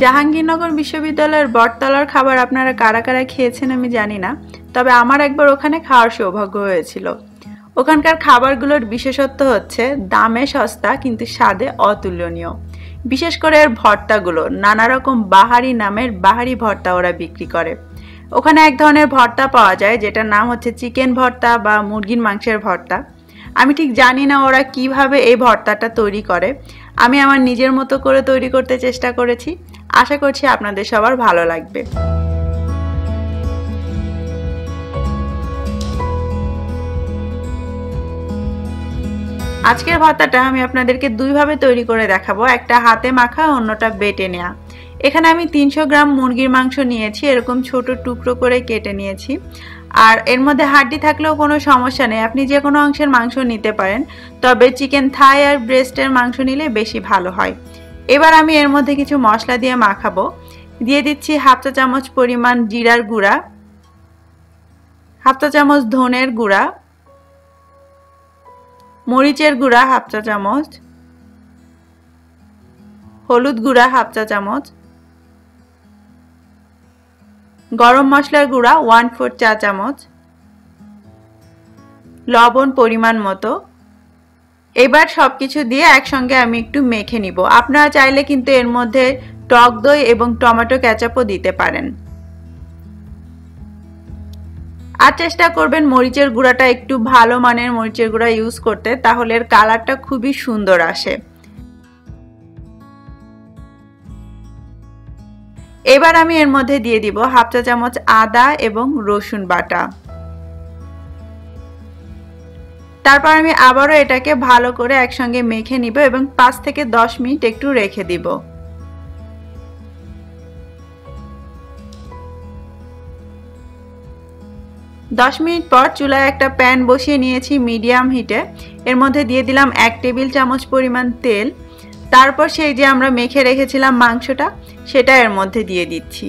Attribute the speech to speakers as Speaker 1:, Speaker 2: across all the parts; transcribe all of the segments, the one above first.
Speaker 1: জাহাঙ্গীরনগর বিশ্ববিদ্যালয়ের বটতলার খাবার আপনারা কারা কারা খেয়েছেন আমি জানি না, তবে আমার একবার ওখানে খাওয়ার সৌভাগ্য হয়েছিল। ওখানকার খাবারগুলোর বিশেষত্ব হচ্ছে দামে সস্তা কিন্তু স্বাদে অতুলনীয়। বিশেষ করে এর ভর্তাগুলো, নানা রকম বাহারি নামের বাহারি ভর্তা ওরা বিক্রি করে। ওখানে এক ধরনের ভর্তা পাওয়া যায় যেটার নাম হচ্ছে চিকেন ভর্তা বা মুরগির মাংসের ভর্তা। আমি ঠিক জানি না ওরা কিভাবে এই ভর্তাটা তৈরি করে। আমি আমার নিজের মতো করে তৈরি করতে চেষ্টা করেছি। আশা করছি আপনাদের সবার ভালো লাগবে। আজকের ভর্তাটা আমি আপনাদেরকে দুইভাবে তৈরি করে দেখাবো, একটা হাতে মাখা, অন্যটা বেটে নেওয়া। এখানে আমি 300 গ্রাম মুরগির মাংস নিয়েছি, এরকম ছোট টুকরো করে কেটে নিয়েছি। আর এর মধ্যে হাড্ডি থাকলেও কোনো সমস্যা নেই, আপনি যে কোনো অংশের মাংস নিতে পারেন, তবে চিকেন থাই আর ব্রেস্টের মাংস নিলে বেশি ভালো হয়। এবার আমি এর মধ্যে কিছু মশলা দিয়ে মাখাবো। দিয়ে দিচ্ছি হাফ চা চামচ পরিমাণ জিরার গুঁড়া, হাফ চা চামচ ধনের গুঁড়া, মরিচের গুঁড়া হাফ চা চামচ, হলুদ গুঁড়া হাফ চা চামচ, গরম মশলার গুঁড়া 1/4 চা চামচ, লবণ পরিমাণ মতো। এবার সবকিছু দিয়ে একসঙ্গে আমি একটু মেখে নিব। আপনারা চাইলে কিন্তু এর মধ্যে টক দই এবং টমেটো কেচাপও দিতে পারেন। আর চেষ্টা করবেন মরিচের গুঁড়াটা একটু ভালো মানের মরিচের গুঁড়া ইউজ করতে, তাহলে এর কালারটা খুবই সুন্দর আসে। এবার আমি এর মধ্যে দিয়ে দিব হাফ চা চামচ আদা এবং রসুন বাটা। তারপর আমি আবারও এটাকে ভালো করে একসঙ্গে মেখে নিব এবং 5 থেকে 10 মিনিট একটু রেখে দিব। দশ মিনিট পর চুলায় একটা প্যান বসিয়ে নিয়েছি মিডিয়াম হিটে। এর মধ্যে দিয়ে দিলাম 1 টেবিল চামচ পরিমাণ তেল। তারপর সেই যে আমরা মেখে রেখেছিলাম মাংসটা, সেটা এর মধ্যে দিয়ে দিচ্ছি।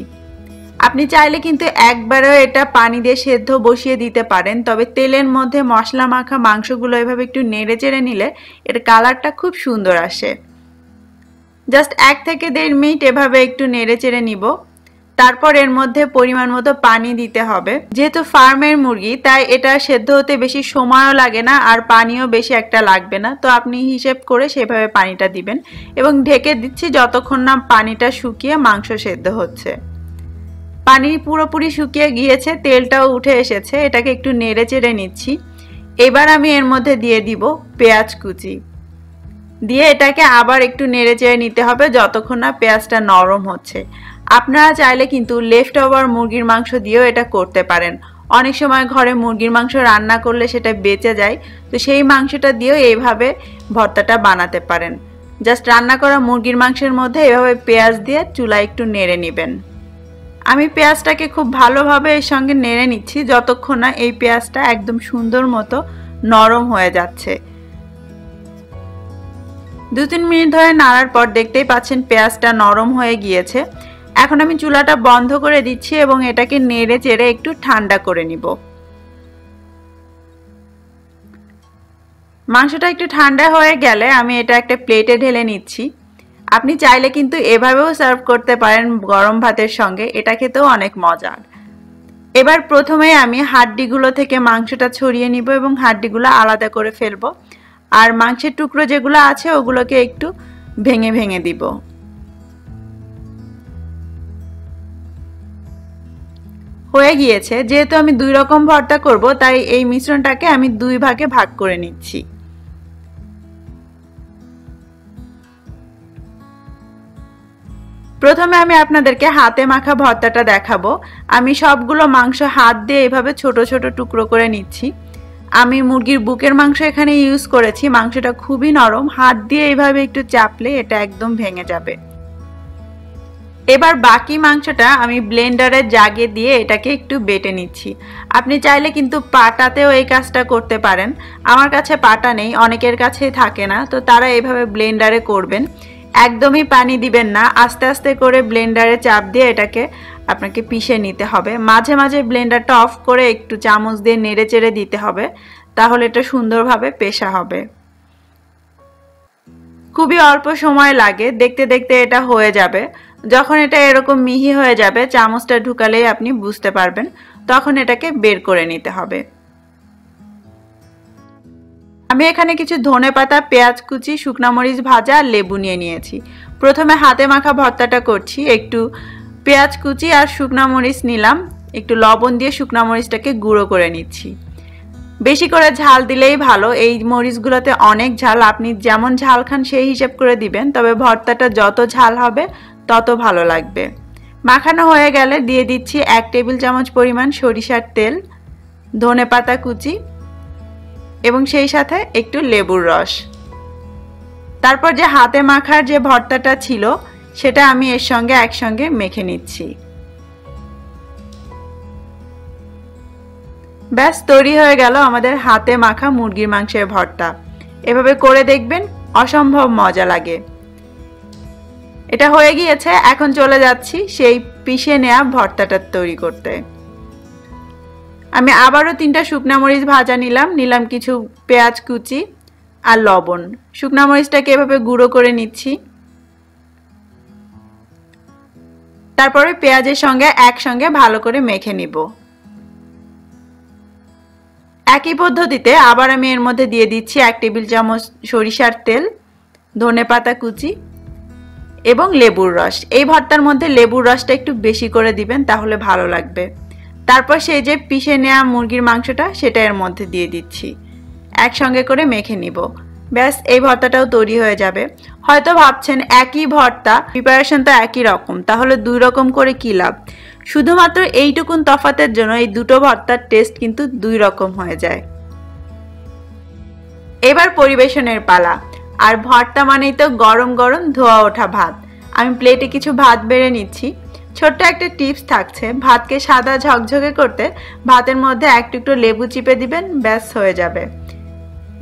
Speaker 1: আপনি চাইলে কিন্তু একবারেও এটা পানি দিয়ে সেদ্ধ বসিয়ে দিতে পারেন, তবে তেলের মধ্যে মশলা মাখা মাংসগুলো এভাবে একটু নেড়ে চেড়ে নিলে এর কালারটা খুব সুন্দর আসে। জাস্ট 1 থেকে 1.5 মিনিট এভাবে একটু নেড়ে চেড়ে নিব। তারপর এর মধ্যে পরিমাণ মতো পানি দিতে হবে। যেহেতু ফার্মের মুরগি, তাই এটা সেদ্ধ হতে বেশি সময়ও লাগে না আর পানিও বেশি একটা লাগবে না, তো আপনি হিসেব করে সেভাবে পানিটা দিবেন এবং ঢেকে দিচ্ছি যতক্ষণ না পানিটা শুকিয়ে মাংস সেদ্ধ হচ্ছে। পানি পুরোপুরি শুকিয়ে গিয়েছে, তেলটাও উঠে এসেছে, এটাকে একটু নেড়ে চেড়ে নিচ্ছি। এবার আমি এর মধ্যে দিয়ে দিব পেঁয়াজ কুচি, দিয়ে এটাকে আবার একটু নেড়ে চেড়ে নিতে হবে যতক্ষণ না পেঁয়াজটা নরম হচ্ছে। আপনারা চাইলে কিন্তু লেফট ওভার মুরগির মাংস দিয়েও এটা করতে পারেন। অনেক সময় ঘরে মুরগির মাংস রান্না করলে সেটা বেঁচে যায়, তো সেই মাংসটা দিয়েও এইভাবে ভর্তাটা বানাতে পারেন। জাস্ট রান্না করা মুরগির মাংসের মধ্যে এভাবে পেঁয়াজ দিয়ে চুলায় একটু নেড়ে নেবেন। আমি পেঁয়াজটাকে খুব ভালোভাবে এর সঙ্গে নেড়ে নিচ্ছি যতক্ষণ না এই পেঁয়াজটা একদম সুন্দর মতো নরম হয়ে যাচ্ছে। 2-3 মিনিট ধরে নাড়ার পর দেখতেই পাচ্ছেন পেঁয়াজটা নরম হয়ে গিয়েছে। এখন আমি চুলাটা বন্ধ করে দিচ্ছি এবং এটাকে নেড়ে চেড়ে একটু ঠান্ডা করে নিব। মাংসটা একটু ঠান্ডা হয়ে গেলে আমি এটা একটা প্লেটে ঢেলে নিচ্ছি। আপনি চাইলে কিন্তু এভাবেও সার্ভ করতে পারেন গরম ভাতের সঙ্গে, এটা খেতেও অনেক মজার। এবার প্রথমে আমি হাড্ডিগুলো থেকে মাংসটা ছড়িয়ে নিব এবং হাড্ডিগুলো আলাদা করে ফেলবো। আর মাংসের টুকরো যেগুলো আছে ওগুলোকে একটু ভেঙে ভেঙে দিব। হয়ে গিয়েছে। যেহেতু আমি 2 রকম ভর্তা করব, তাই এই মিশ্রণটাকে আমি 2 ভাগে ভাগ করে নিচ্ছি। প্রথমে আমি আপনাদেরকে হাতে মাখা ভর্তাটা দেখাবো। আমি সবগুলো মাংস হাত দিয়ে এভাবে ছোট ছোট টুকরো করে নিচ্ছি। আমি মুরগির বুকের মাংস এখানে ইউজ করেছি। মাংসটা খুবই নরম, হাত দিয়ে এইভাবে একটু চাপলে এটা একদম ভেঙে যাবে। এবার বাকি মাংসটা আমি ব্লেন্ডারের জাগে দিয়ে এটাকে একটু বেটে নিচ্ছি। আপনি চাইলে কিন্তু পাটাতেও এই কাজটা করতে পারেন। আমার কাছে পাটা নেই, অনেকের কাছেই থাকে না, তো তারা এইভাবে ব্লেন্ডারে করবেন। একদমই পানি দিবেন না, আস্তে আস্তে করে ব্লেন্ডারে চাপ দিয়ে এটাকে আপনাকে পিষে নিতে হবে। মাঝে মাঝে ব্লেন্ডারটা অফ করে একটু চামচ দিয়ে নেড়ে চেড়ে দিতে হবে, তাহলে এটা সুন্দরভাবে পেষা হবে। খুবই অল্প সময় লাগে, দেখতে দেখতে এটা হয়ে যাবে। যখন এটা এরকম মিহি হয়ে যাবে, চামচটা ঢুকালেই আপনি বুঝতে পারবেন, তখন এটাকে বের করে নিতে হবে। আমি এখানে কিছু ধনেপাতা, পেঁয়াজ কুচি, শুকনা মরিচ ভাজা আর লেবু নিয়ে নিয়েছি। প্রথমে হাতে মাখা ভর্তাটা করছি। একটু পেঁয়াজ কুচি আর শুকনা মরিচ নিলাম, একটু লবণ দিয়ে শুকনা মরিচটাকে গুঁড়ো করে নিচ্ছি। বেশি করে ঝাল দিলেই ভালো, এই মরিচগুলোতে অনেক ঝাল, আপনি যেমন ঝাল খান সেই হিসাব করে দিবেন, তবে ভর্তাটা যত ঝাল হবে তত ভালো লাগবে। মাখানো হয়ে গেলে দিয়ে দিচ্ছি 1 টেবিল চামচ পরিমাণ সরিষার তেল, ধনেপাতা কুচি এবং সেই সাথে একটু লেবুর রস। তারপর যে হাতে মাখার যে ভর্তাটা ছিল সেটা আমি এর সঙ্গে একসঙ্গে মেখে নিচ্ছি। ব্যাস তৈরি হয়ে গেল আমাদের হাতে মাখা মুরগির মাংসের ভর্তা। এভাবে করে দেখবেন, অসম্ভব মজা লাগে। এটা হয়ে গিয়েছে, এখন চলে যাচ্ছি সেই পিষে নেওয়া ভর্তাটা তৈরি করতে। আমি আবারও 3টা শুকনা মরিচ ভাজা নিলাম কিছু পেঁয়াজ কুচি আর লবণ। শুকনা মরিচটাকে এভাবে গুঁড়ো করে নিচ্ছি। তারপরে পেঁয়াজের সঙ্গে একসঙ্গে ভালো করে মেখে নিব। একই পদ্ধতিতে আবার আমি এর মধ্যে দিয়ে দিচ্ছি 1 টেবিল চামচ সরিষার তেল, ধনেপাতা কুচি এবং লেবুর রস। এই ভর্তার মধ্যে লেবুর রসটা একটু বেশি করে দিবেন, তাহলে ভালো লাগবে। তারপর সেই যে পিষে নেওয়া মুরগির মাংসটা সেটা এর মধ্যে দিয়ে দিচ্ছি, একসঙ্গে করে মেখে নিব। ব্যাস এই ভর্তাটাও তৈরি হয়ে যাবে। হয়তো ভাবছেন একই ভর্তা, প্রিপারেশন তো একই রকম, তাহলে 2 রকম করে কি লাভ? শুধুমাত্র এইটুকুন তফাতের জন্য এই দুটো ভর্তার টেস্ট কিন্তু 2 রকম হয়ে যায়। এবার পরিবেশনের পালা। আর ভর্তা মানেই তো গরম গরম ধোয়া ওঠা ভাত। আমি প্লেটে কিছু ভাত বেড়ে নিচ্ছি। ছোট্ট একটা টিপস থাকছে, ভাতকে সাদা ঝকঝকে করতে ভাতের মধ্যে এক টুকরো লেবু চিপে দিবেন, ব্যাস হয়ে যাবে।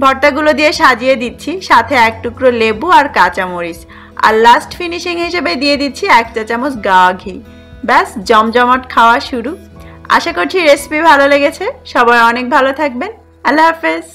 Speaker 1: ভর্তাগুলো দিয়ে সাজিয়ে দিচ্ছি, সাথে 1 টুকরো লেবু আর কাঁচামরিচ, আর লাস্ট ফিনিশিং হিসেবে দিয়ে দিচ্ছি 1 চা চামচ গাওয়া ঘি। ব্যাস জমজমাট খাওয়া শুরু। আশা করছি রেসিপি ভালো লেগেছে। সবাই অনেক ভালো থাকবেন। আল্লাহ হাফেজ।